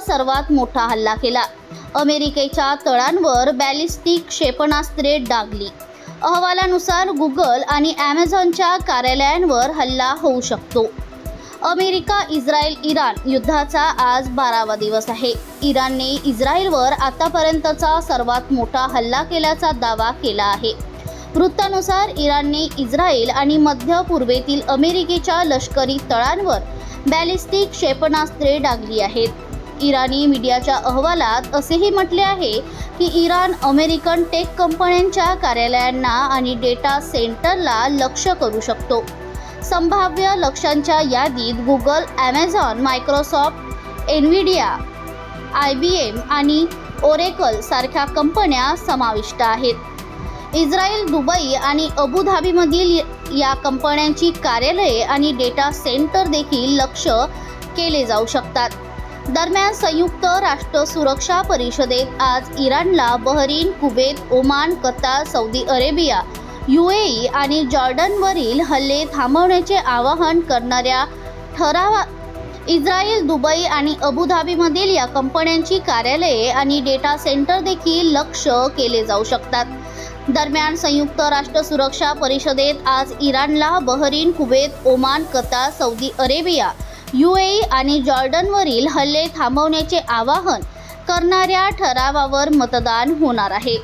सर्वात मोठा हल्ला केला। अमेरिकेच्या तळांवर बॅलिस्टिक क्षेपणास्त्रे डागली। अहवालानुसार गुगल आणि ॲमेझॉनच्या कार्यालयांवर हल्ला होऊ शकतो। अमेरिका, इस्रायल, इराण युद्धाचा आज 12वा दिवस आहे। इराणने इस्रायलवर आतापर्यंतचा सर्वात मोठा हल्ला केल्याचा दावा केला आहे। वृत्तानुसार इराणने इस्रायल आणि मध्य पूर्वेतील अमेरिकेच्या लष्करी तळांवर बॅलिस्टिक क्षेपणास्त्रे डागली आहेत। इराणी मीडियाच्या अहवालात असेही म्हटले आहे की इराण अमेरिकन टेक कंपन्यांच्या कार्यालयांना आणि डेटा सेंटरला लक्ष्य करू शकतो। संभाव्य लक्ष्यांच्या यादीत गुगल, ॲमेझॉन, मायक्रोसॉफ्ट, एनव्हिडिया, IBM आणि ओरेकल सारख्या कंपन्या समाविष्ट आहेत। इस्रायल, दुबई आणि अबुधाबीमधील या कंपन्यांची कार्यालये आणि डेटा सेंटर देखील लक्ष्य केले जाऊ शकतात। दरम्यान संयुक्त राष्ट्र सुरक्षा परिषदेत आज इराणला Bahrain, Kuwait, Oman, Qatar, Saudi Arabia, UAE आणि जॉर्डनवरील हल्ले थांबवण्याचे आवाहन करणाऱ्या ठरावात इस्रायल, दुबई आणि अबुधाबीमधील या कंपन्यांची कार्यालये आणि डेटा सेंटर देखील लक्ष्य केले जाऊ शकतात। दरम्यान संयुक्त राष्ट्र सुरक्षा परिषदेत आज इराणला Bahrain, Kuwait, Oman, Qatar, Saudi Arabia, UAE आणि जॉर्डनवरील हल्ले थांबवण्याचे आवाहन करणाऱ्या ठरावावर मतदान होणार आहे।